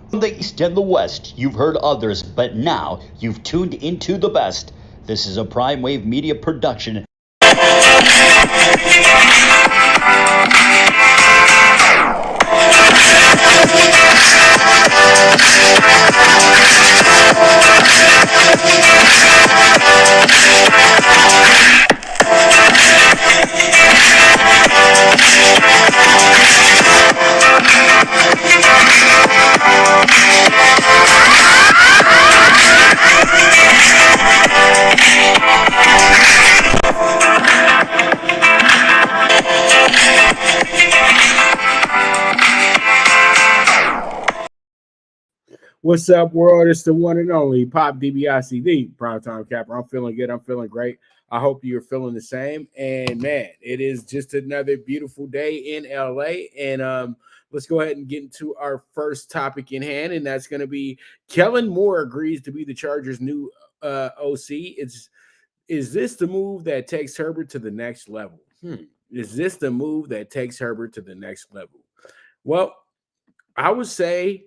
From the East and the West, you've heard others, but now you've tuned into the best. This is a Prime Wave Media production. What's up, world? It's the one and only Pop DBICD, Primetime Capper. I'm feeling good. I'm feeling great. I hope you're feeling the same. And man, it is just another beautiful day in LA. And let's go ahead and get into our first topic in hand, and that's going to be Kellen Moore agrees to be the Chargers' new OC. Is this the move that takes Herbert to the next level? Is this the move that takes Herbert to the next level? Well, I would say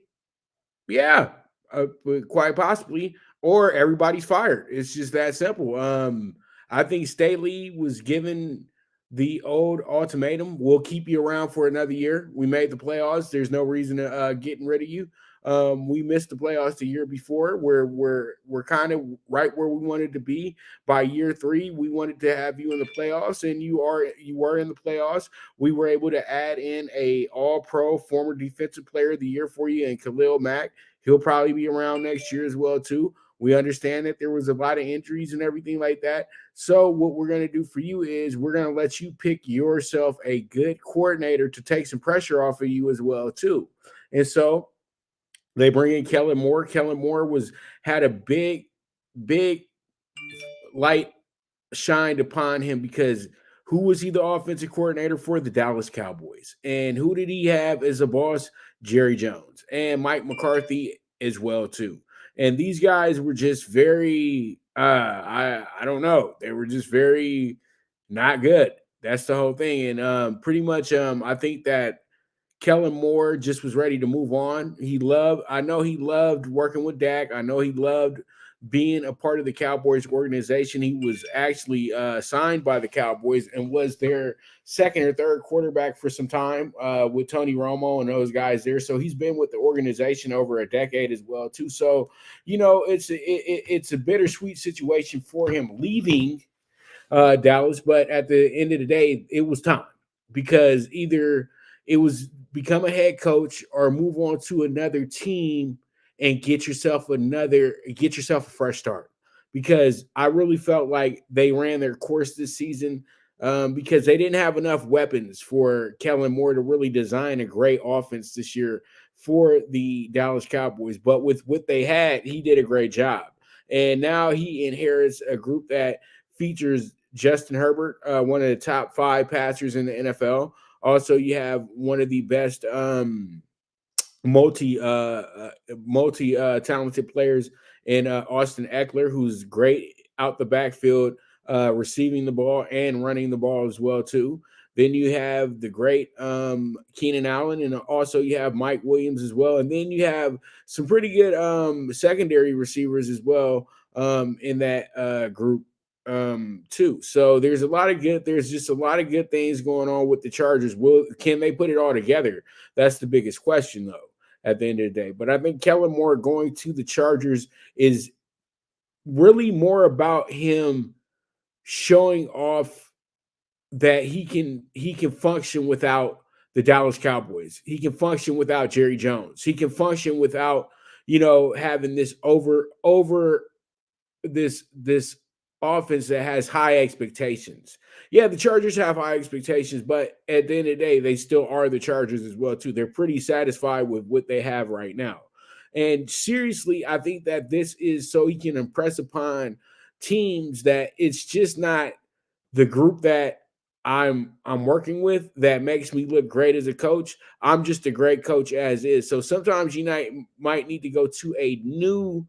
yeah, quite possibly, or everybody's fired. It's just that simple. I think Staley was given the old ultimatum: "We'll keep you around for another year. We made the playoffs. There's no reason to getting rid of you. We missed the playoffs the year before. We're kind of right where we wanted to be. By year 3, we wanted to have you in the playoffs, and you were in the playoffs. We were able to add in a All-Pro, former Defensive Player of the Year for you, and Khalil Mack. He'll probably be around next year as well too. We understand that there was a lot of injuries and everything like that. So what we're going to do for you is we're going to let you pick yourself a good coordinator to take some pressure off of you as well too." And so they bring in Kellen Moore. Kellen Moore had a big light shined upon him because who was he the offensive coordinator for? The Dallas Cowboys. And who did he have as a boss? Jerry Jones and Mike McCarthy as well too. And these guys were just very I don't know. They were just very not good. That's the whole thing. And pretty much I think that Kellen Moore just was ready to move on. I know he loved working with Dak. I know he loved being a part of the Cowboys organization. He was actually signed by the Cowboys and was their second or third quarterback for some time with Tony Romo and those guys there. So he's been with the organization over a decade as well too. So, it's a bittersweet situation for him leaving Dallas. But at the end of the day, it was time because either it was become a head coach or move on to another team and get yourself a fresh start. Because I really felt like they ran their course this season because they didn't have enough weapons for Kellen Moore to really design a great offense this year for the Dallas Cowboys. But with what they had, he did a great job. And now he inherits a group that features Justin Herbert, one of the top 5 passers in the NFL. Also, you have one of the best multi talented players in Austin Eckler, who's great out the backfield, receiving the ball and running the ball as well too. Then you have the great Keenan Allen, and also you have Mike Williams as well. And then you have some pretty good secondary receivers as well in that group too. So there's just a lot of good things going on with the Chargers. Can they put it all together? That's the biggest question though at the end of the day. But I think Kellen Moore going to the Chargers is really more about him showing off that he can function without the Dallas Cowboys. He can function without Jerry Jones. He can function without, having this over this offense that has high expectations. Yeah, the Chargers have high expectations, but at the end of the day, they still are the Chargers as well too. They're pretty satisfied with what they have right now. And seriously, I think that this is so he can impress upon teams that it's just not the group that I'm working with that makes me look great as a coach. I'm just a great coach as is. So sometimes you might need to go to a new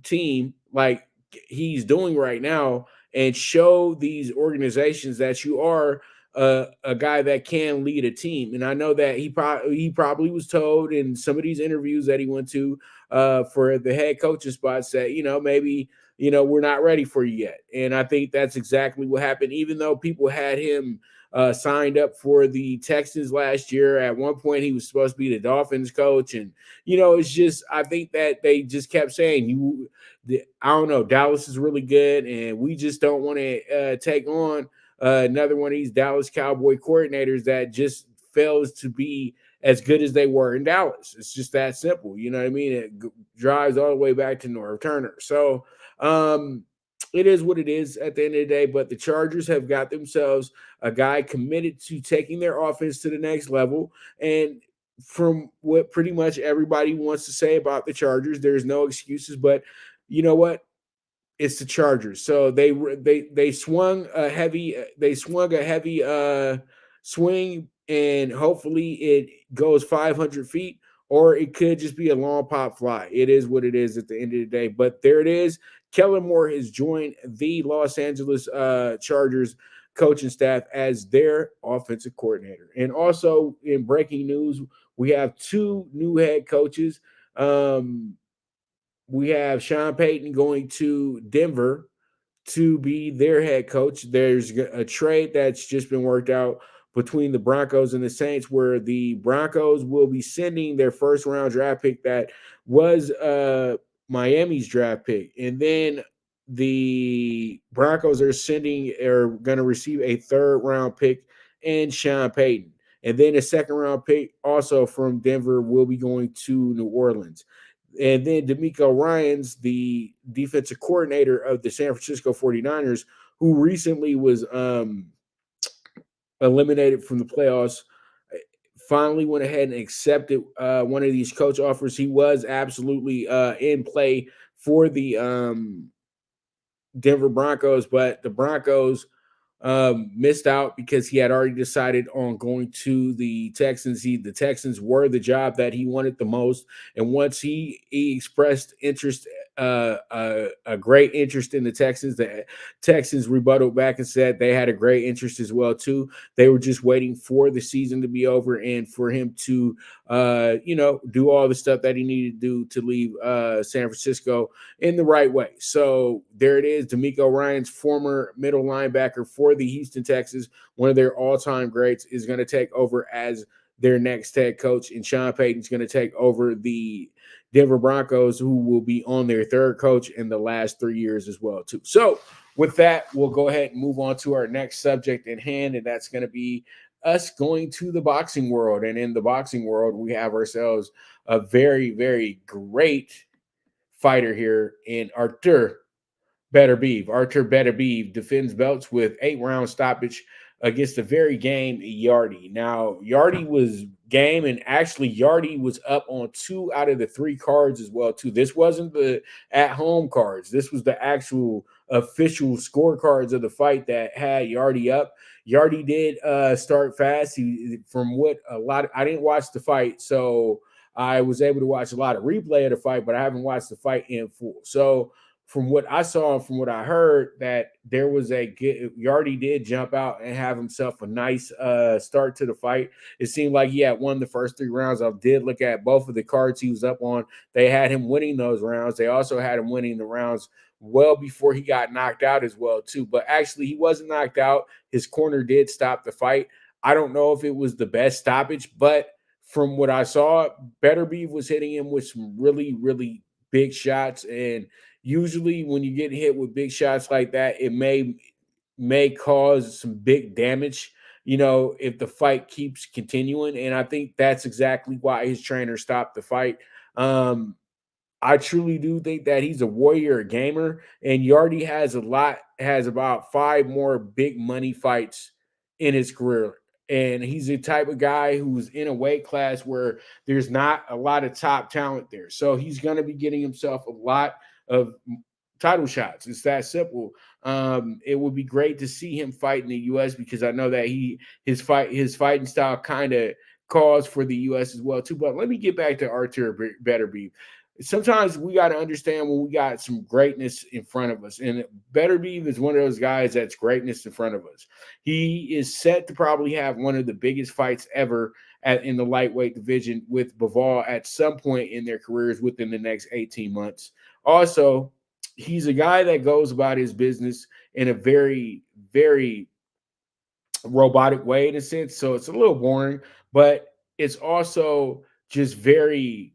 team like he's doing right now and show these organizations that you are a guy that can lead a team. And I know that he probably was told in some of these interviews that he went to for the head coaching spots that, maybe, we're not ready for you yet. And I think that's exactly what happened. Even though people had him signed up for the Texans last year, at one point he was supposed to be the Dolphins coach. And, it's just, I think that they just kept saying, I don't know, Dallas is really good, and we just don't want to take on another one of these Dallas Cowboy coordinators that just fails to be as good as they were in Dallas. It's just that simple. You know what I mean? It drives all the way back to Norv Turner. So it is what it is at the end of the day. But the Chargers have got themselves a guy committed to taking their offense to the next level. And from what pretty much everybody wants to say about the Chargers, there's no excuses. But you know what? It's the Chargers. So they swung a heavy swing, and hopefully it goes 500 feet, or it could just be a long pop fly. It is what it is at the end of the day. But there it is. Kellen Moore has joined the Los Angeles Chargers coaching staff as their offensive coordinator. And also in breaking news, we have two new head coaches. We have Sean Payton going to Denver to be their head coach. There's a trade that's just been worked out between the Broncos and the Saints, where the Broncos will be sending their first round draft pick that was Miami's draft pick. And then the Broncos are going to receive a third round pick and Sean Payton. And then a second round pick also from Denver will be going to New Orleans. And then DeMeco Ryans, the defensive coordinator of the San Francisco 49ers, who recently was eliminated from the playoffs, finally went ahead and accepted one of these coach offers. He was absolutely in play for the Denver Broncos, but the Broncos missed out because he had already decided on going to the Texans. The Texans were the job that he wanted the most, and once he expressed interest, a great interest in the Texans rebutted back and said they had a great interest as well too. They were just waiting for the season to be over and for him to do all the stuff that he needed to do to leave San Francisco in the right way. So there it is. DeMeco Ryans, former middle linebacker for the Houston Texans, one of their all-time greats, is going to take over as their next head coach, and Sean Payton's going to take over the Denver Broncos, who will be on their third coach in the last 3 years as well too. So with that, we'll go ahead and move on to our next subject in hand, and that's going to be us going to the boxing world. And in the boxing world, we have ourselves a very, very great fighter here in Artur Beterbiev. Artur Beterbiev defends belts with 8-round stoppage against the very game Yarde. Now, Yarde was game, and actually Yarde was up on 2 out of the 3 cards as well too. This wasn't the at-home cards. This was the actual official scorecards of the fight that had Yarde up. Yarde did start fast. I didn't watch the fight, so I was able to watch a lot of replay of the fight, but I haven't watched the fight in full. So from what I saw and from what I heard, that there was Yarde did jump out and have himself a nice start to the fight. It seemed like he had won the first 3 rounds. I did look at both of the cards he was up on. They had him winning those rounds. They also had him winning the rounds well before he got knocked out as well too. But actually, he wasn't knocked out. His corner did stop the fight. I don't know if it was the best stoppage, but from what I saw, Beterbiev was hitting him with some really, really big shots. And usually when you get hit with big shots like that, it may cause some big damage, if the fight keeps continuing. And I think that's exactly why his trainer stopped the fight. I truly do think that he's a warrior, a gamer, and Yarde has about 5 more big money fights in his career. And he's the type of guy who's in a weight class where there's not a lot of top talent there. So he's going to be getting himself a lot of title shots. It's that simple. It would be great to see him fight in the U.S. because I know that his fighting style kind of calls for the U.S. as well too. But let me get back to Artur Beterbiev. sometimes we got to understand when we got some greatness in front of us. And Beterbiev is one of those guys that's greatness in front of us. He is set to probably have one of the biggest fights ever in the lightweight division with Bivol at some point in their careers within the next 18 months. Also, he's a guy that goes about his business in a very, very robotic way in a sense. So it's a little boring, but it's also just very,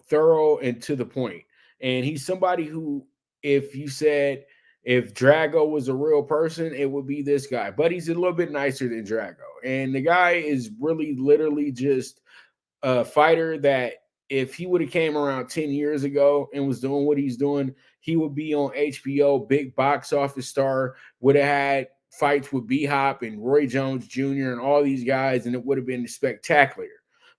thorough and to the point. And he's somebody who, if you said if Drago was a real person, it would be this guy. But he's a little bit nicer than Drago. And the guy is really literally just a fighter that if he would have came around 10 years ago and was doing what he's doing, he would be on HBO, big box office star, would have had fights with B-Hop and Roy Jones Jr. and all these guys, and it would have been spectacular.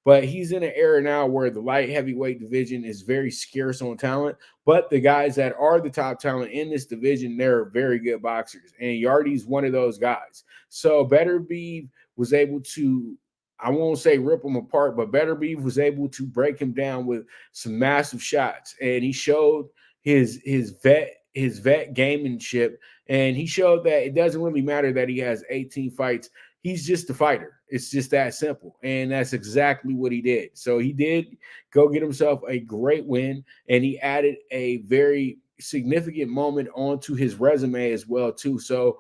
But he's in an era now where the light heavyweight division is very scarce on talent. But the guys that are the top talent in this division, they're very good boxers. And Yarde's one of those guys. So Beterbiev was able to, I won't say rip him apart, but Beterbiev was able to break him down with some massive shots. And he showed his vet gamemanship, and he showed that it doesn't really matter that he has 18 fights. He's just a fighter. It's just that simple. And that's exactly what he did. So he did go get himself a great win, and he added a very significant moment onto his resume as well, too. So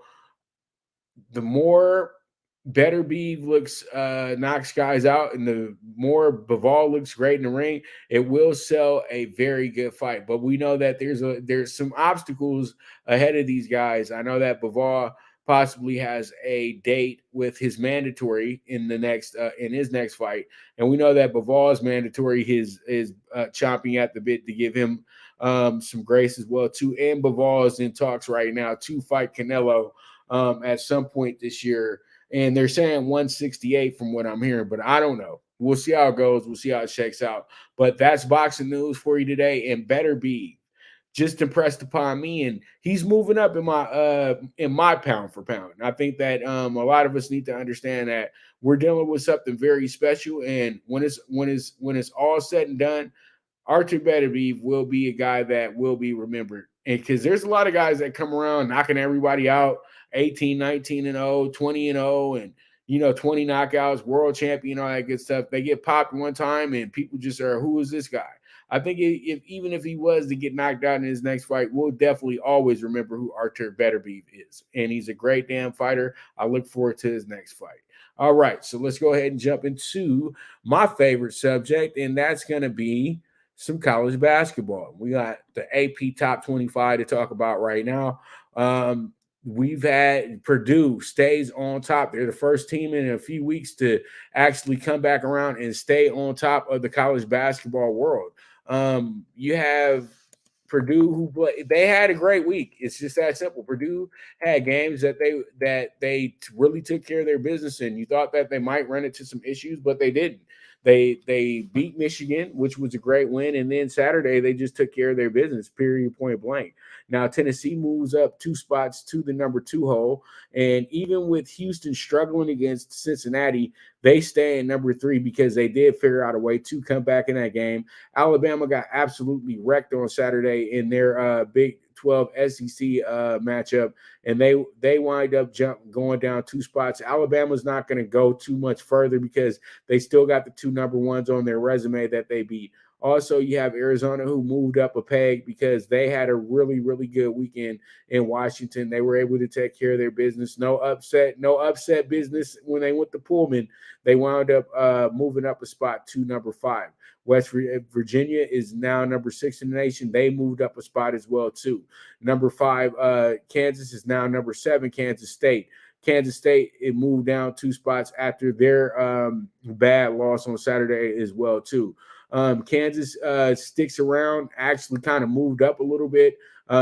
the more Beterbiev knocks guys out, and the more Bivol looks great in the ring, it will sell a very good fight. But we know that there's some obstacles ahead of these guys. I know that Bivol possibly has a date with his mandatory in his next fight, and we know that Bivol's mandatory is chomping at the bit to give him some grace as well too. And Bivol is in talks right now to fight Canelo at some point this year. And they're saying 168 from what I'm hearing, but I don't know. We'll see how it goes. We'll see how it shakes out. But that's boxing news for you today. And Beterbiev just impressed upon me, and he's moving up in my pound for pound. I think that a lot of us need to understand that we're dealing with something very special. And when it's all said and done, Artur Beterbiev will be a guy that will be remembered. And because there's a lot of guys that come around knocking everybody out, 18, 19-0, 20-0, and 20 knockouts, world champion, all that good stuff. They get popped one time, and people just are, who is this guy? I think even if he was to get knocked out in his next fight, we'll definitely always remember who Artur Beterbiev is. And he's a great damn fighter. I look forward to his next fight. All right, so let's go ahead and jump into my favorite subject, and that's going to be some college basketball. We got the AP Top 25 to talk about right now. We've had Purdue stays on top. They're the first team in a few weeks to actually come back around and stay on top of the college basketball world. You have Purdue they had a great week. It's just that simple. Purdue had games that they really took care of their business in. You thought that they might run into some issues, but they didn't. They beat Michigan, which was a great win, and then Saturday they just took care of their business, period, point blank. Now Tennessee moves up 2 spots to the number 2 hole, and even with Houston struggling against Cincinnati, they stay in number 3 because they did figure out a way to come back in that game. Alabama got absolutely wrecked on Saturday in their Big 12 SEC matchup, and they wind up going down 2 spots. Alabama's not going to go too much further because they still got the 2 number 1s on their resume that they beat. Also, you have Arizona, who moved up a peg because they had a really, really good weekend in Washington. They were able to take care of their business. No upset business when they went to Pullman. They wound up moving up a spot to number 5. West Virginia is now number 6 in the nation. They moved up a spot as well, too. Number 5, Kansas is now number 7, Kansas State. Kansas State, it moved down 2 spots after their bad loss on Saturday as well, too. Kansas sticks around, actually kind of moved up a little bit.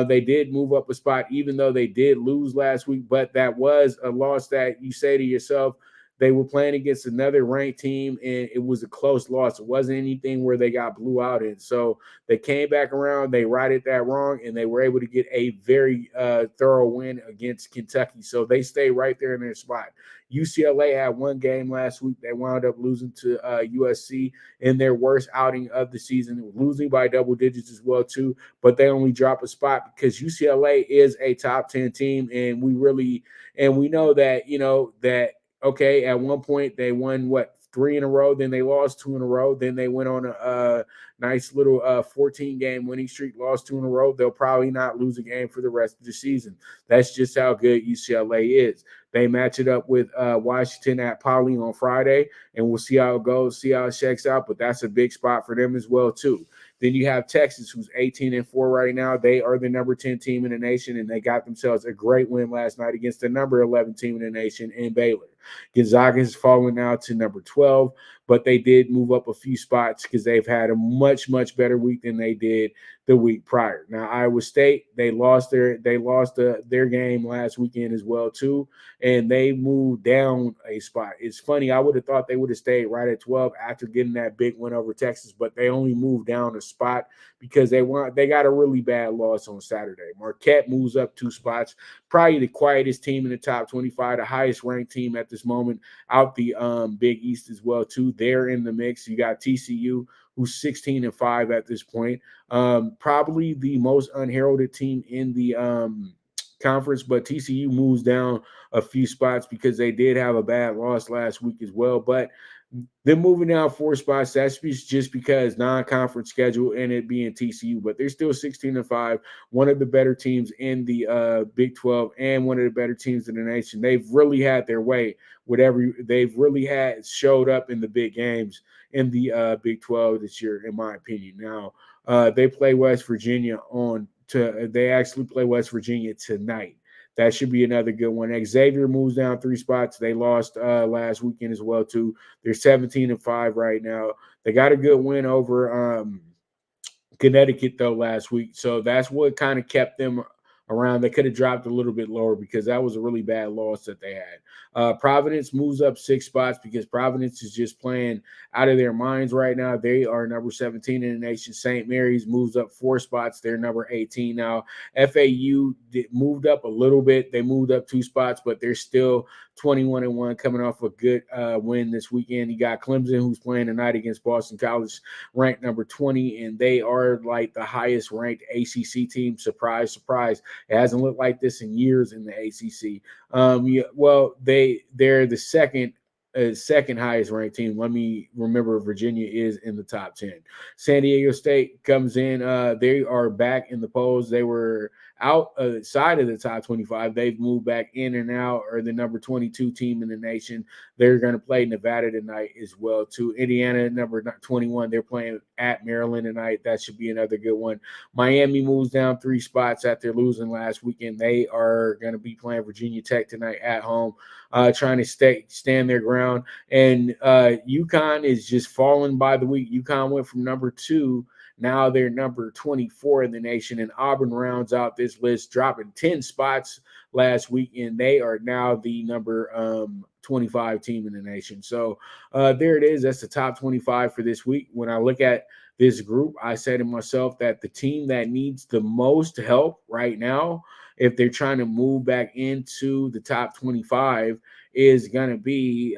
They did move up a spot, even though they did lose last week, but that was a loss that you say to yourself, They were playing against another ranked team, and it was a close loss. It wasn't anything where they got blew out in. So they came back around, they righted that wrong, and they were able to get a very thorough win against Kentucky. So they stay right there in their spot. UCLA had one game last week. They wound up losing to USC in their worst outing of the season, losing by double digits as well too. But they only drop a spot because UCLA is a top 10 team, and we know that okay, at one point they won 3 in a row, then they lost 2 in a row, then they went on a nice little 14-game winning streak, lost 2 in a row. They'll probably not lose a game for the rest of the season. That's just how good UCLA is. They match it up with Washington at Poly on Friday, and we'll see how it goes, see how it checks out, but that's a big spot for them as well too. Then you have Texas, who's 18-4 right now. They are the number 10 team in the nation, and they got themselves a great win last night against the number 11 team in the nation in Baylor. Gonzaga has fallen now to number 12, but they did move up a few spots because they've had a much, much better week than they did the week prior. Now, Iowa State, they lost their game last weekend as well too, and they moved down a spot. It's funny, I would have thought they would have stayed right at 12 after getting that big win over Texas, but they only moved down a spot because they got a really bad loss on Saturday. Marquette moves up 2 spots, probably the quietest team in the top 25, the highest ranked team at this moment out the Big East as well too. They're in the mix. You got TCU, who's 16-5 at this point. Probably the most unheralded team in the conference, but TCU moves down a few spots because they did have a bad loss last week as well. But they're moving down 4 spots. That's just because non-conference schedule and it being TCU, but they're still 16-5, one of the better teams in the Big 12 and one of the better teams in the nation. They've really had their way. They've really showed up in the big games in the Big 12 this year, in my opinion. Now they play West Virginia they actually play West Virginia tonight. That should be another good one. Xavier moves down 3 spots. They lost last weekend as well too. They're 17-5 right now. They got a good win over Connecticut though last week, so that's what kind of kept them around. They could have dropped a little bit lower because that was a really bad loss that they had. Providence moves up 6 spots because Providence is just playing out of their minds right now. They are number 17 in the nation. St. Mary's moves up 4 spots. They're number 18 now. FAU moved up a little bit. They moved up 2 spots, but they're still 21-1, coming off a good win this weekend. You got Clemson, who's playing tonight against Boston College, ranked number 20, and they are like the highest ranked ACC team. Surprise, surprise. It hasn't looked like this in years in the ACC. They're the second highest ranked team. Let me remember, Virginia is in the top 10. San Diego State comes in. They are back in the polls. They were outside of the top 25. They've moved back in and out, are the number 22 team in the nation. They're going to play Nevada tonight as well too. Indiana, number 21, they're playing at Maryland tonight. That should be another good one. Miami moves down 3 spots after losing last weekend. They are going to be playing Virginia Tech tonight at home, trying to stand their ground. And UConn is just falling by the week. UConn went from number 2. Now they're number 24 in the nation, and Auburn rounds out this list, dropping 10 spots last week, and they are now the number 25 team in the nation. So there it is. That's the top 25 for this week. When I look at this group, I say to myself that the team that needs the most help right now, if they're trying to move back into the top 25, is going to be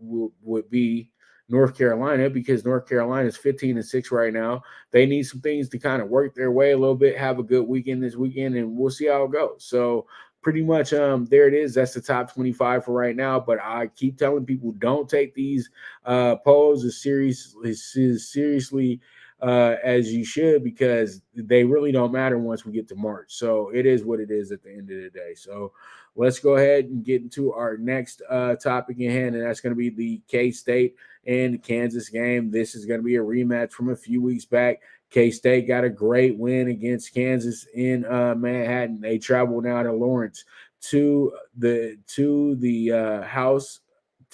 would be North Carolina, because North Carolina is 15-6 right now. They need some things to kind of work their way a little bit, have a good weekend this weekend, and we'll see how it goes. So pretty much there it is. That's the top 25 for right now. But I keep telling people, don't take these polls as seriously as you should, because they really don't matter once we get to March. So it is what it is at the end of the day. So let's go ahead and get into our next topic in hand, and that's going to be the K-State and Kansas game. This is going to be a rematch from a few weeks back. K-State got a great win against Kansas in Manhattan. They travel now to Lawrence to the house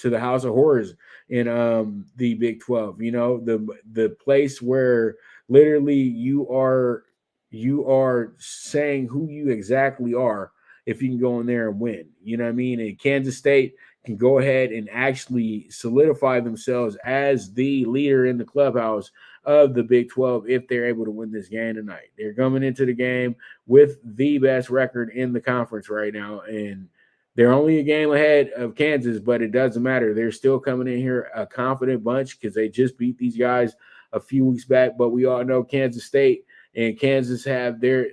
of horrors in the Big 12. You know, the place where literally you are saying who you exactly are if he can go in there and win. You know what I mean? And Kansas State can go ahead and actually solidify themselves as the leader in the clubhouse of the Big 12 if they're able to win this game tonight. They're coming into the game with the best record in the conference right now, and they're only a game ahead of Kansas, but it doesn't matter. They're still coming in here a confident bunch because they just beat these guys a few weeks back. But we all know Kansas State and Kansas have their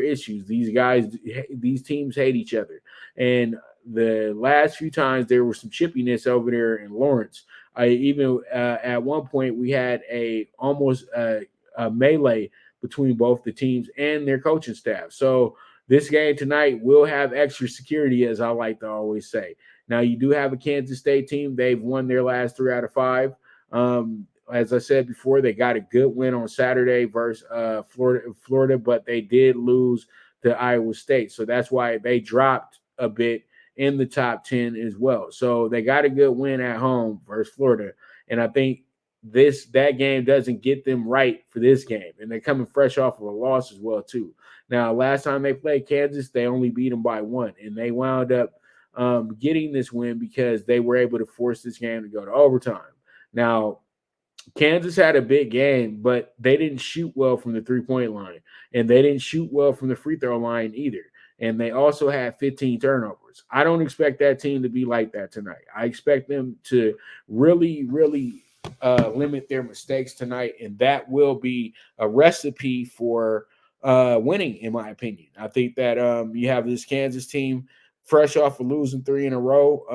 issues. These teams hate each other. And the last few times there was some chippiness over there in Lawrence. At one point we had almost a melee between both the teams and their coaching staff. So this game tonight will have extra security, as I like to always say. Now, you do have a Kansas State team. They've won their last 3 out of 5. As I said before, they got a good win on Saturday versus Florida, but they did lose to Iowa State. So that's why they dropped a bit in the top 10 as well. So they got a good win at home versus Florida. And I think that game doesn't get them right for this game. And they're coming fresh off of a loss as well, too. Now, last time they played Kansas, they only beat them by 1, and they wound up getting this win because they were able to force this game to go to overtime. Now, Kansas had a big game, but they didn't shoot well from the three-point line, and they didn't shoot well from the free throw line either. And they also had 15 turnovers. I don't expect that team to be like that tonight. I expect them to really, really limit their mistakes tonight, and that will be a recipe for winning, in my opinion. I think that you have this Kansas team fresh off of losing 3 in a row,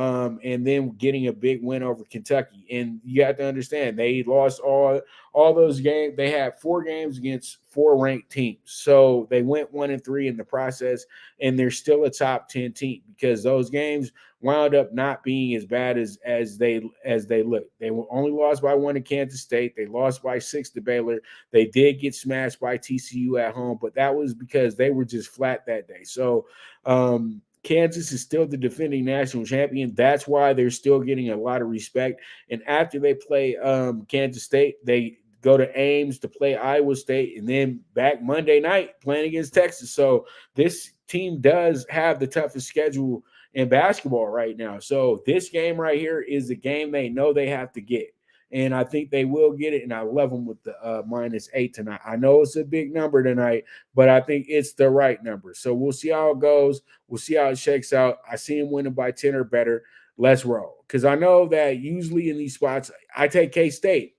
and then getting a big win over Kentucky. And you have to understand, they lost all those games. They had 4 games against 4 ranked teams. So they went 1-3 in the process, and they're still a top 10 team because those games wound up not being as bad as they looked. They were only lost by 1 to Kansas State. They lost by 6 to Baylor. They did get smashed by TCU at home, but that was because they were just flat that day. So Kansas is still the defending national champion. That's why they're still getting a lot of respect. And after they play Kansas State, they go to Ames to play Iowa State, and then back Monday night playing against Texas. So this team does have the toughest schedule in basketball right now. So this game right here is the game they know they have to get. And I think they will get it, and I love them with the -8 tonight. I know it's a big number tonight, but I think it's the right number. So we'll see how it goes. We'll see how it shakes out. I see them winning by 10 or better. Let's roll. Because I know that usually in these spots, I take K-State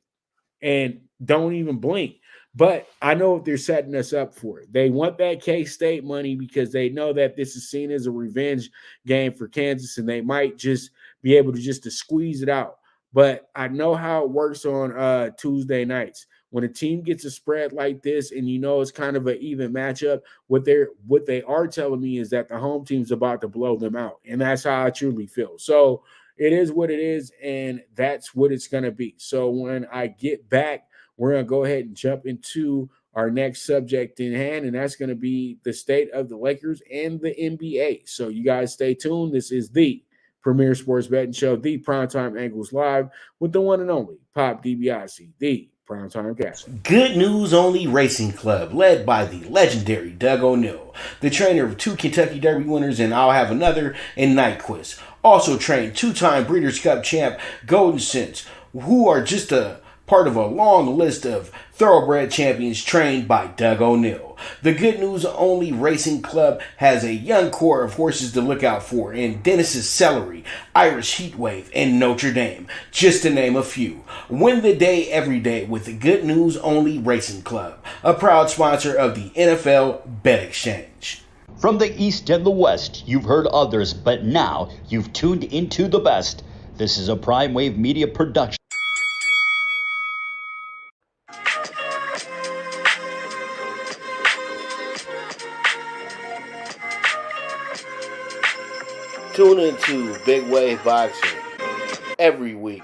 and don't even blink. But I know what they're setting us up for. They want that K-State money because they know that this is seen as a revenge game for Kansas, and they might just be able to squeeze it out. But I know how it works on Tuesday nights. When a team gets a spread like this and you know it's kind of an even matchup, what they are telling me is that the home team's about to blow them out. And that's how I truly feel. So it is what it is, and that's what it's going to be. So when I get back, we're going to go ahead and jump into our next subject in hand, and that's going to be the state of the Lakers and the NBA. So you guys stay tuned. This is the premier sports betting show, the PrimeTime Angles, live with the one and only Pop DiBiase, the PrimeTime Captain. Good News Only Racing Club, led by the legendary Doug O'Neill, the trainer of 2 Kentucky Derby winners, and I'll have another in Nyquist. Also trained 2-time Breeders' Cup champ Golden Sense, who are just a part of a long list of thoroughbred champions trained by Doug O'Neill. The Good News Only Racing Club has a young core of horses to look out for in Dennis's Celery, Irish Heatwave, and Notre Dame, just to name a few. Win the day every day with the Good News Only Racing Club, a proud sponsor of the NFL Bet Exchange. From the East and the West, you've heard others, but now you've tuned into the best. This is a Prime Wave Media production. Tune into Big Wave Boxing every week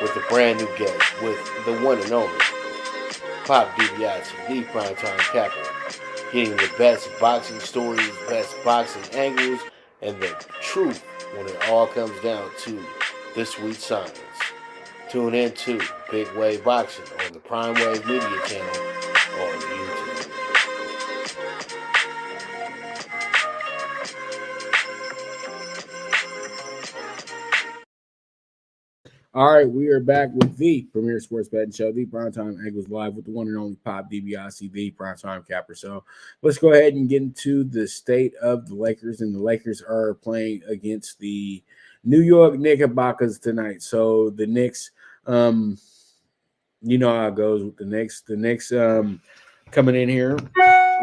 with a brand new guest with the one and only Pop DiBiase, the PrimeTime Captain, getting the best boxing stories, best boxing angles, and the truth when it all comes down to the sweet science. Tune into Big Wave Boxing on the Prime Wave Media channel on YouTube. All right, we are back with the premier sports betting show, the PrimeTime Angles, live with the one and only Pop DiBiase, the PrimeTime Capper. So let's go ahead and get into the state of the Lakers, and the Lakers are playing against the New York Knickerbockers tonight. So the Knicks, you know how it goes with the Knicks. The Knicks coming in here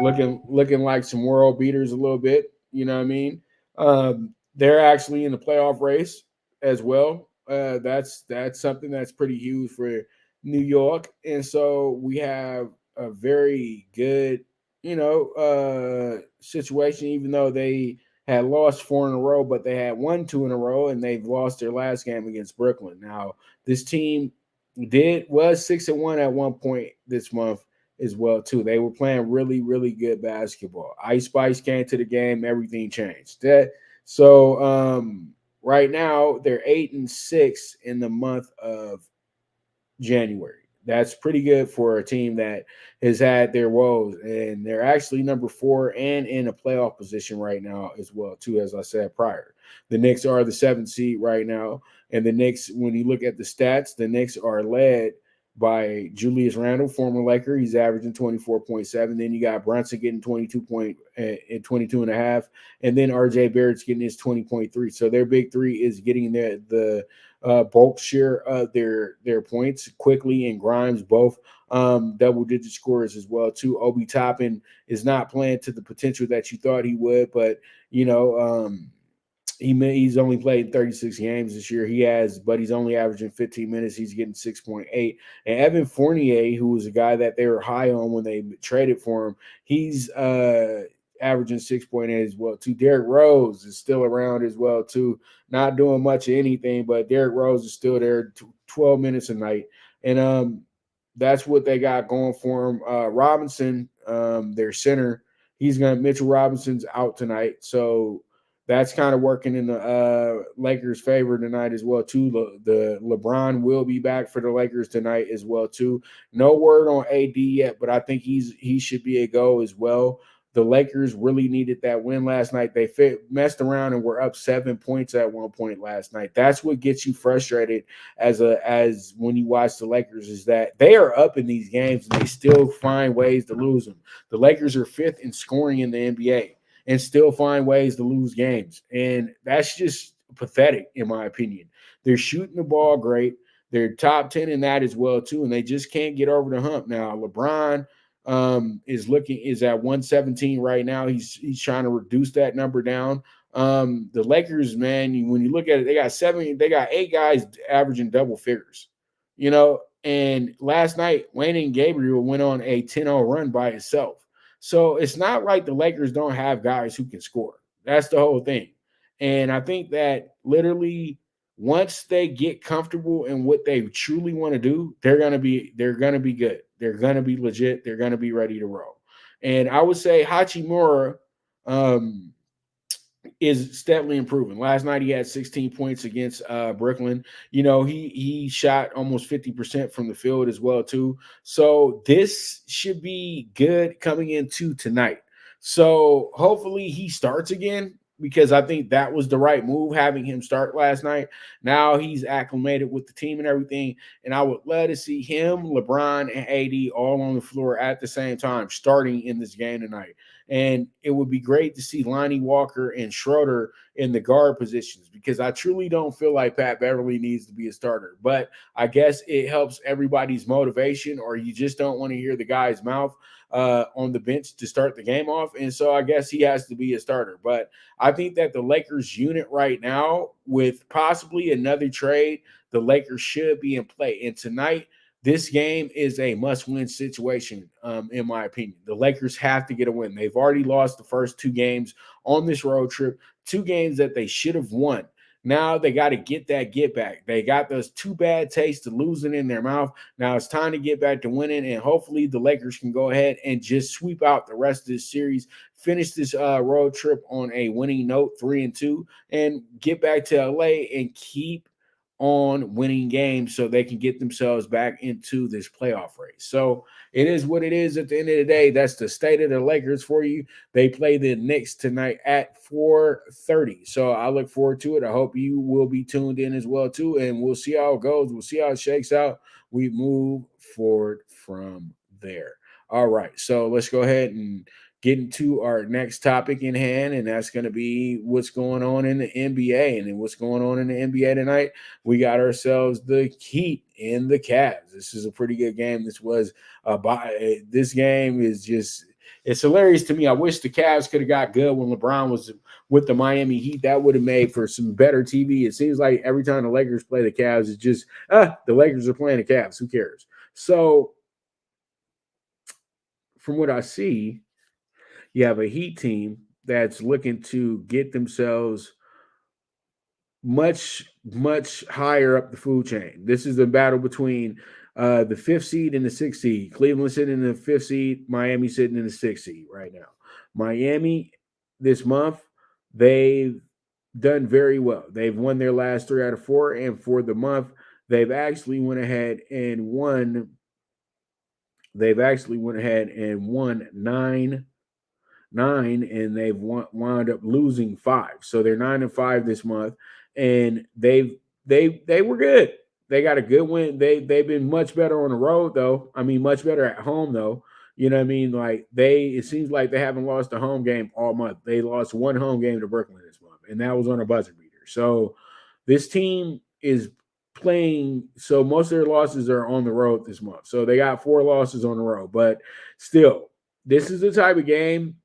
looking like some world beaters a little bit. You know what I mean? They're actually in the playoff race as well. That's something that's pretty huge for New York, and so we have a very good, situation. Even though they had lost 4 in a row, but they had won 2 in a row, and they've lost their last game against Brooklyn. Now, this team was 6-1 at one point this month as well too. They were playing really, really good basketball. Ice Spice came to the game, everything changed. Right now they're 8-6 in the month of January. That's pretty good for a team that has had their woes, and they're actually number 4 and in a playoff position right now as well too. As I said prior, the Knicks are the 7th seed right now, and the Knicks, when you look at the stats, the Knicks are led by Julius Randle, former Laker. He's averaging 24.7. Then you got Brunson getting 22 and a half, and then RJ Barrett's getting his 20.3. So their big three is getting the bulk share of their points. Quickly and Grimes both double-digit scorers as well too. Obi Toppin is not playing to the potential that you thought he would, but he's only played 36 games this year. But he's only averaging 15 minutes. He's getting 6.8. And Evan Fournier, who was a guy that they were high on when they traded for him, he's averaging 6.8 as well too. Derrick Rose is still around as well too, not doing much of anything, but Derrick Rose is still there 12 minutes a night. And that's what they got going for him. Robinson, their center, Mitchell Robinson's out tonight. So that's kind of working in the Lakers' favor tonight as well too. The LeBron will be back for the Lakers tonight as well too. No word on AD yet, but I think he should be a go as well. The Lakers really needed that win last night. They messed around and were up 7 points at one point last night. That's what gets you frustrated as when you watch the Lakers, is that they are up in these games and they still find ways to lose them. The Lakers are 5th in scoring in the NBA and still find ways to lose games. And that's just pathetic, in my opinion. They're shooting the ball great. They're top 10 in that as well, too, and they just can't get over the hump. Now, LeBron is at 117 right now. He's trying to reduce that number down. The Lakers, man, when you look at it, they got 8 guys averaging double figures, and last night, Wayne and Gabriel went on a 10-0 run by itself. So it's not like the Lakers don't have guys who can score. That's the whole thing. And I think that literally once they get comfortable in what they truly want to do, they're gonna be good. They're gonna be legit. They're gonna be ready to roll. And I would say Hachimura is steadily improving. Last night he had 16 points against Brooklyn. He shot almost 50% from the field as well too. So this should be good coming into tonight. So hopefully he starts again, because I think that was the right move, having him start last night. Now he's acclimated with the team and everything, and I would love to see him, LeBron, and AD all on the floor at the same time starting in this game tonight. And it would be great to see Lonnie Walker and Schroeder in the guard positions, because I truly don't feel like Pat Beverly needs to be a starter. But I guess it helps everybody's motivation, or you just don't want to hear the guy's mouth on the bench to start the game off. And so I guess he has to be a starter. But I think that the Lakers unit right now, with possibly another trade, the Lakers should be in play. And tonight, this game is a must-win situation, in my opinion. The Lakers have to get a win. They've already lost the first 2 games on this road trip, 2 games that they should have won. Now they got to get back. They got those 2 bad tastes of losing in their mouth. Now it's time to get back to winning, and hopefully the Lakers can go ahead and just sweep out the rest of this series, finish this road trip on a winning note, 3-2, and get back to LA and keep on winning games so they can get themselves back into this playoff race. So it is what it is at the end of the day. That's the state of the Lakers for you. They play the Knicks tonight at 4:30. So I look forward to it. I hope you will be tuned in as well too, and we'll see how it goes. We'll see how it shakes out. We move forward from there. All right. So let's go ahead and get into our next topic in hand, and that's going to be what's going on in the NBA. And then what's going on in the NBA tonight, we got ourselves the Heat and the Cavs. This is a pretty good game. This game is just, it's hilarious to me. I wish the Cavs could have got good when LeBron was with the Miami Heat. That would have made for some better TV. It seems like every time the Lakers play the Cavs, it's just, the Lakers are playing the Cavs. Who cares? So from what I see, you have a Heat team that's looking to get themselves much, much higher up the food chain. This is the battle between the 5th seed and the 6th seed. Cleveland sitting in the 5th seed, Miami sitting in the 6th seed right now. Miami this month, they've done very well. They've won their last 3 out of 4, and for the month, they've actually went ahead and won. They've actually went ahead and won 9, and they've wound up losing 5. So they're 9-5 this month, and they were good. They got a good win. They've been much better on the road though. I mean, much better at home though. You know what I mean? Like it seems like they haven't lost a home game all month. They lost one home game to Brooklyn this month, and that was on a buzzer beater. So this team is playing. So most of their losses are on the road this month. So they got 4 losses on the road, but still, this is the type of game.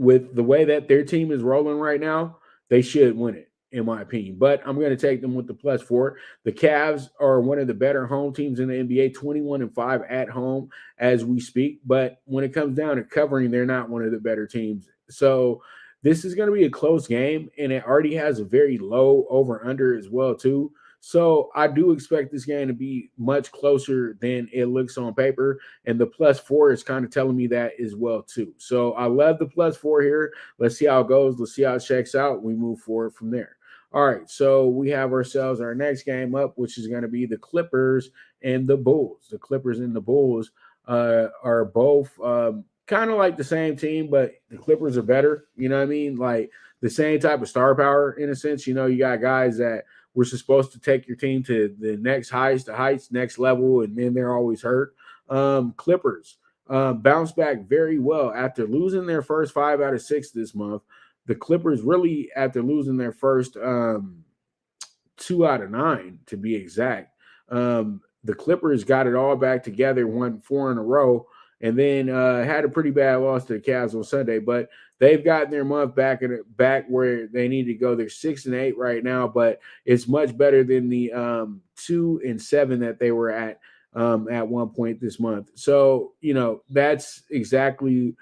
With the way that their team is rolling right now, they should win it, in my opinion. But I'm going to take them with the +4. The Cavs are one of the better home teams in the NBA, 21-5 at home as we speak. But when it comes down to covering, they're not one of the better teams. So this is going to be a close game, and it already has a very low over-under as well, too. So I do expect this game to be much closer than it looks on paper, and the +4 is kind of telling me that as well too. So I love the +4 here. Let's see how it goes. Let's see how it checks out. We move forward from there. All right, so we have ourselves our next game up, which is going to be the Clippers and the Bulls. The Clippers and the Bulls are both kind of like the same team, but the Clippers are better. You know what I mean? Like the same type of star power in a sense. You know, you got guys that we're supposed to take your team to the next heights, next level, and then they're always hurt. Clippers bounced back very well after losing their first 5 out of 6 this month. The Clippers really, after losing their first 2 out of 9, to be exact, the Clippers got it all back together, won 4 in a row, and then had a pretty bad loss to the Cavs on Sunday. But they've gotten their month back where they need to go. They're 6-8 right now, but it's much better than the 2-7 that they were at one point this month. So, you know, that's exactly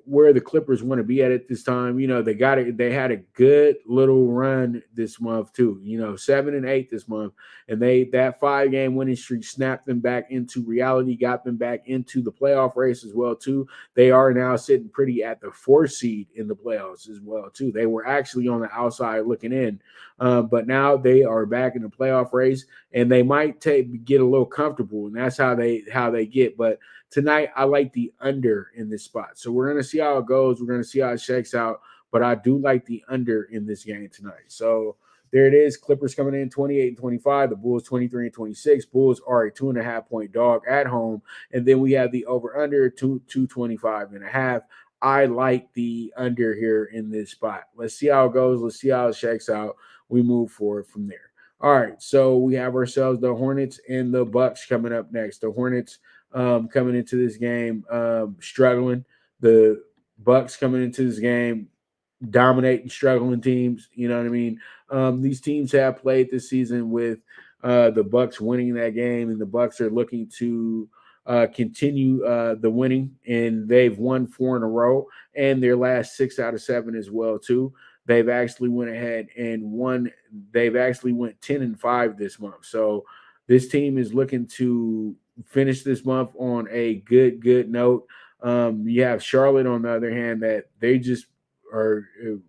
where the Clippers want to be at this time. You know, they got it. They had a good little run this month too. You know, 7-8 this month, and that 5-game winning streak snapped them back into reality, got them back into the playoff race as well too. They are now sitting pretty at the 4th seed in the playoffs as well too. They were actually on the outside looking in, but now they are back in the playoff race, and they might get a little comfortable, and that's how they get. But tonight, I like the under in this spot. So we're going to see how it goes. We're going to see how it shakes out. But I do like the under in this game tonight. So there it is. Clippers coming in 28-25. The Bulls 23-26. Bulls are a 2.5-point dog at home. And then we have the over-under 225.5. I like the under here in this spot. Let's see how it goes. Let's see how it shakes out. We move forward from there. All right, so we have ourselves the Hornets and the Bucks coming up next. The Hornets coming into this game struggling. The Bucks coming into this game dominating struggling teams. You know what I mean? These teams have played this season with the Bucks winning that game, and the Bucks are looking to continue the winning, and they've won 4 in a row, and their last 6 out of 7 as well too. They've actually went ahead and won. They've actually went 10-5 this month. So this team is looking to finish this month on a good note. You have Charlotte on the other hand that they just are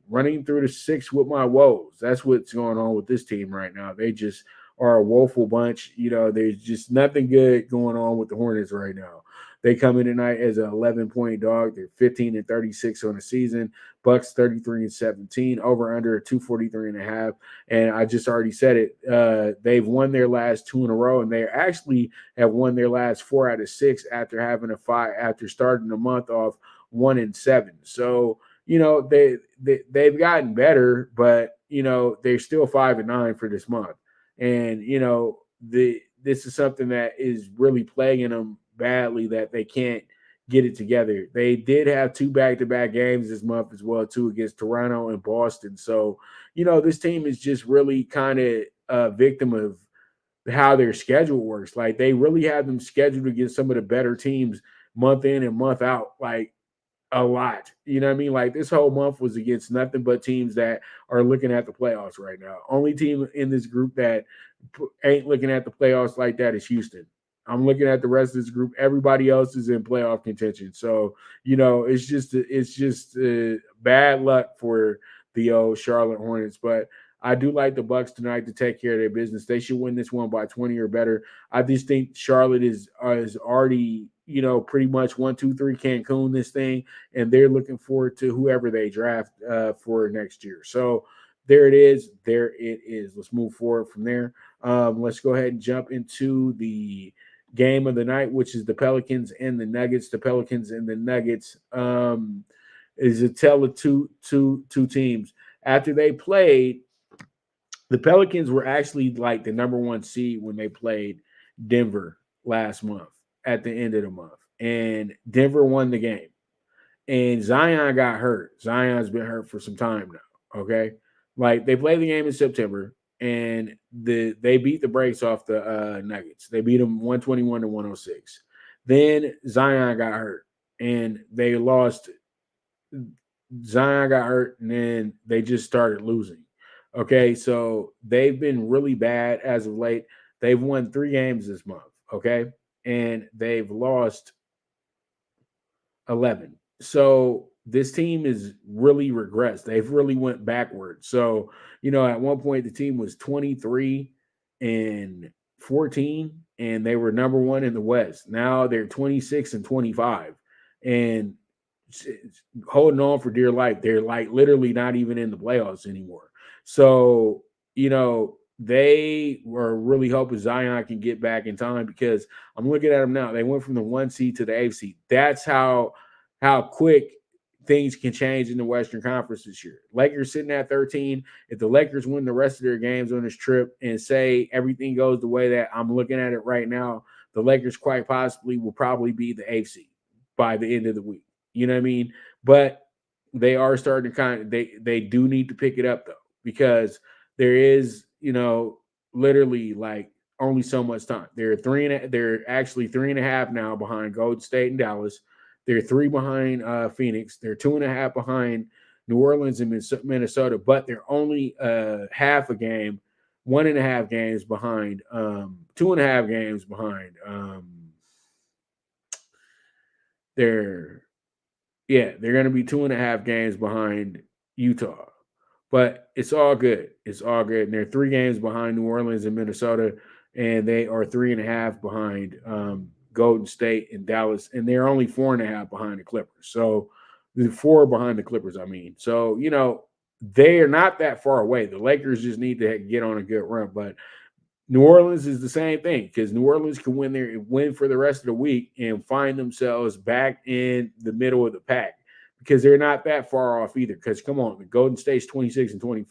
running through the 6 with my woes. That's what's going on with this team right now. They just are a woeful bunch. There's just nothing good going on with the Hornets right now. They come in tonight as an 11-point dog. They're 15-36 on the season. Bucks 33-17. Over under 243.5. And I just already said it. They've won their last 2 in a row, and they actually have won their last 4 out of 6 after having after starting the month off 1-7. So they've gotten better, but they're still 5-9 for this month, and this is something that is really plaguing them badly, that they can't get it together. They did have 2 back-to-back games this month as well, too, against Toronto and Boston. So this team is just really kind of a victim of how their schedule works. Like, they really have them scheduled against some of the better teams month in and month out, like a lot. You know what I mean? Like, this whole month was against nothing but teams that are looking at the playoffs right now. Only team in this group that ain't looking at the playoffs like that is Houston. I'm looking at the rest of this group. Everybody else is in playoff contention. So, it's just bad luck for the old Charlotte Hornets. But I do like the Bucks tonight to take care of their business. They should win this one by 20 or better. I just think Charlotte is already, pretty much 1, 2, 3 Cancun this thing, and they're looking forward to whoever they draft for next year. So there it is. There it is. Let's move forward from there. Let's go ahead and jump into the game of the night, which is the Pelicans and the Nuggets. The Pelicans and the Nuggets is a tale of two teams. After they played, the Pelicans were actually like the number 1 seed when they played Denver last month at the end of the month. And Denver won the game. And Zion got hurt. Zion's been hurt for some time now, okay? Like, they played the game in September, and they beat the brakes off the Nuggets. They beat them 121-106. Then Zion got hurt, and they lost. Zion got hurt, and then they just started losing. Okay, so they've been really bad as of late. They've won 3 games this month, okay? And they've lost 11. So this team is really regressed. They've really went backwards. So, at one point the team was 23-14, and they were number 1 in the West. Now they're 26-25 and holding on for dear life. They're like literally not even in the playoffs anymore. So, they were really hoping Zion can get back in time, because I'm looking at them now. They went from the 1 seed to the 8th seed. That's how quick things can change in the Western Conference this year. Lakers sitting at 13. If the Lakers win the rest of their games on this trip and say everything goes the way that I'm looking at it right now, the Lakers quite possibly will probably be the 8th seed by the end of the week. You know what I mean? But they are starting to they do need to pick it up, though, because there is, literally like only so much time. They're actually 3.5 now behind Golden State and Dallas. They're 3 behind Phoenix. They're 2.5 behind New Orleans and Minnesota, but they're only half a game, 1.5 games behind, 2.5 games behind. They're going to be 2.5 games behind Utah. But it's all good. It's all good. And they're 3 games behind New Orleans and Minnesota, and they are 3.5 behind Golden State and Dallas, and they're only 4.5 behind the Clippers. So the 4 behind the Clippers, I mean. So, they are not that far away. The Lakers just need to get on a good run. But New Orleans is the same thing, because New Orleans can win for the rest of the week and find themselves back in the middle of the pack, because they're not that far off either. Because come on, the Golden State's 26-24,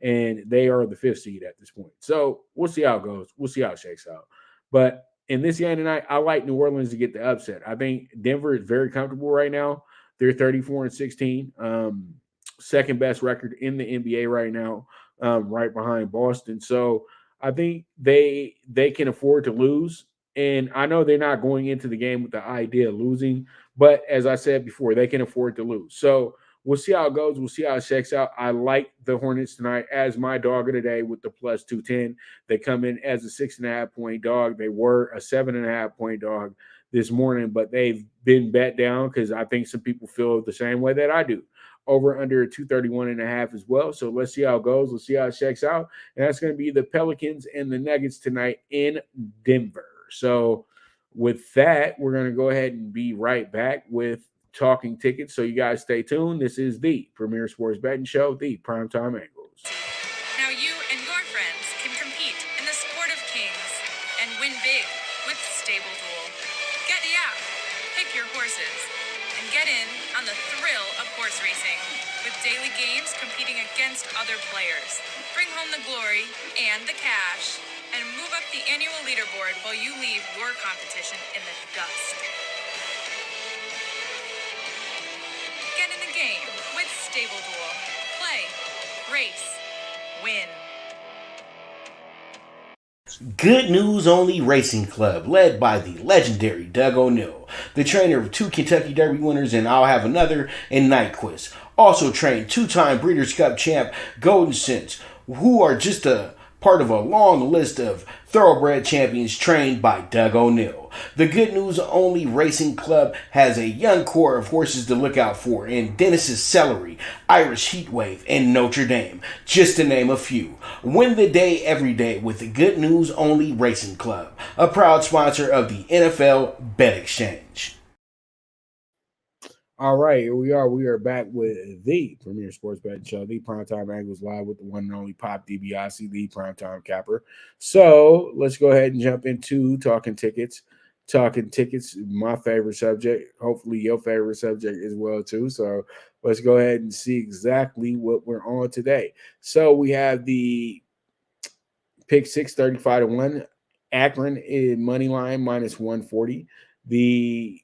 and they are the 5th seed at this point. So we'll see how it goes. We'll see how it shakes out. But in this game tonight, I like New Orleans to get the upset. I think Denver is very comfortable right now. They're 34-16, second best record in the NBA right now, right behind Boston. So I think they can afford to lose. And I know they're not going into the game with the idea of losing, but as I said before, they can afford to lose. So we'll see how it goes. We'll see how it shakes out. I like the Hornets tonight as my dog of the day with the plus 210. They come in as a 6.5-point dog. They were a 7.5-point dog this morning, but they've been bet down because I think some people feel the same way that I do. over under 231.5 as well. So let's see how it goes. Let's see how it checks out. And that's going to be the Pelicans and the Nuggets tonight in Denver. So with that, we're going to go ahead and be right back with talking tickets. So you guys stay tuned. This is the premier sports betting show, the Primetime Angles. Now you and your friends can compete in the sport of kings and win big with Stable Duel. Get the app, pick your horses, and get in on the thrill of horse racing with daily games competing against other players. Bring home the glory and the cash, and move up the annual leaderboard while you leave your competition in the dust. Get in the game with Stable Duel. Play, race, win. Good News Only Racing Club, led by the legendary Doug O'Neill, the trainer of 2 Kentucky Derby winners, and I'll have another in Nyquist. Also trained 2-time Breeders' Cup champ Golden Sense, who are just a part of a long list of thoroughbred champions trained by Doug O'Neill. The Good News Only Racing Club has a young core of horses to look out for in Dennis's Celery, Irish Heatwave, and Notre Dame, just to name a few. Win the day every day with the Good News Only Racing Club, a proud sponsor of the NFL Bet Exchange. All right, here we are. We are back with the premier sports betting show, the Primetime Angles, live with the one and only Pop DiBiase, the Primetime Capper. So let's go ahead and jump into talking tickets. Talking tickets, my favorite subject. Hopefully your favorite subject as well too. So let's go ahead and see exactly what we're on today. So we have the pick 6, 35-1. Akron in money line minus 140. The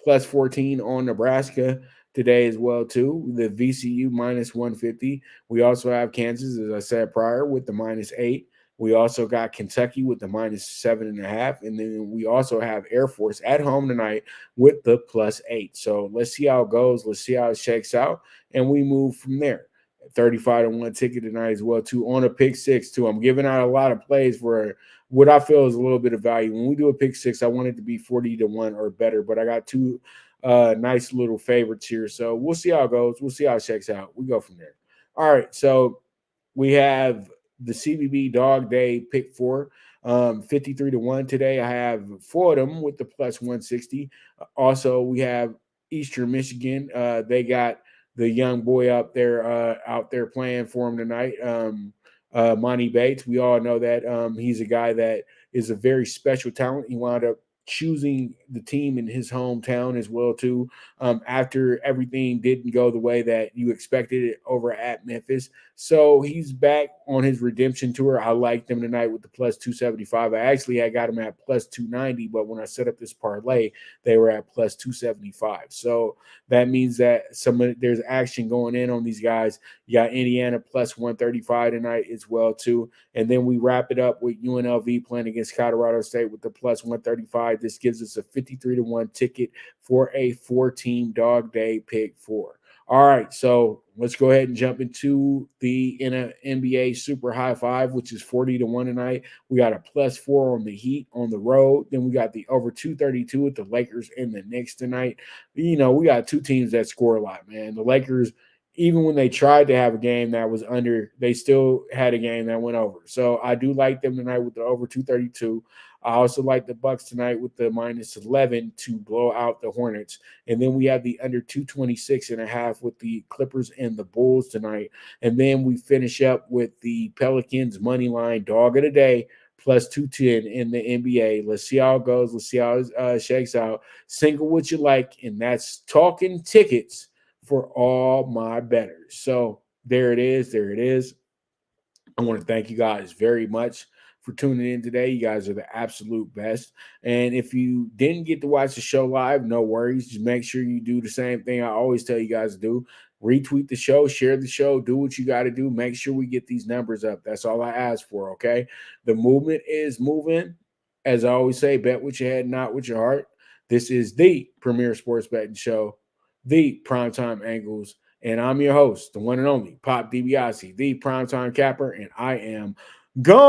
plus 14 on Nebraska today as well too. The VCU minus 150. We also have Kansas, as I said prior, with the minus 8. We also got Kentucky with the minus 7.5. And then we also have Air Force at home tonight with the plus 8. So let's see how it goes. Let's see how it shakes out. And we move from there. 35-1 ticket tonight as well too on a pick 6 too. I'm giving out a lot of plays for what I feel is a little bit of value. When we do a pick 6, I want it to be 40-1 or better, but I got two nice little favorites here. So we'll see how it goes. We'll see how it checks out. We go from there. All right. So we have the CBB DogDay PK4, 53-1 today. I have 4 of them with the plus 160. Also, we have Eastern Michigan. They got the young boy out there playing for him tonight. Monty Bates. We all know that he's a guy that is a very special talent. He wound up choosing the team in his hometown as well too. After everything didn't go the way that you expected it over at Memphis. So he's back on his redemption tour. I liked him tonight with the plus 275. I actually had got him at plus 290, but when I set up this parlay, they were at plus 275. So that means that there's action going in on these guys. You got Indiana plus 135 tonight as well too. And then we wrap it up with UNLV playing against Colorado State with the plus 135. This gives us a 53-1 ticket for a 4-team dog day pick 4. All right, so let's go ahead and jump into the NBA Super High 5, which is 40-1 tonight. We got a plus 4 on the Heat on the road. Then we got the over 232 with the Lakers and the Knicks tonight. You know, we got two teams that score a lot, man. The Lakers, even when they tried to have a game that was under, they still had a game that went over. So I do like them tonight with the over 232. I also like the Bucks tonight with the minus 11 to blow out the Hornets. And then we have the under 226.5 with the Clippers and the Bulls tonight. And then we finish up with the Pelicans money line dog of the day plus 210 in the NBA. Let's see how it goes. Let's see how it shakes out. Single what you like, and that's talking tickets for all my bettors. So there it is. There it is. I want to thank you guys very much for tuning in today. You guys are the absolute best. And if you didn't get to watch the show live, no worries. Just make sure you do the same thing I always tell you guys to do. Retweet the show, share the show, do what you got to do. Make sure we get these numbers up. That's all I ask for, okay? The movement is moving. As I always say, bet with your head, not with your heart. This is the premier sports betting show, the Primetime Angles. And I'm your host, the one and only Pop DiBiase, the Primetime Capper, and I am gone.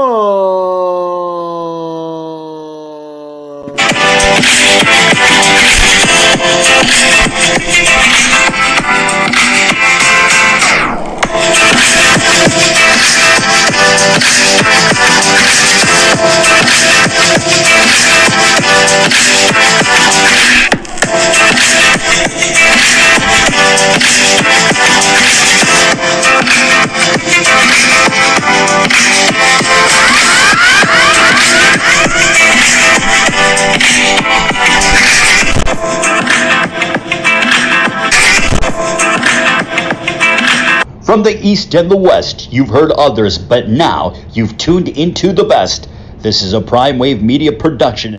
From the East and the West, you've heard others, but now you've tuned into the best. This is a Prime Wave Media production.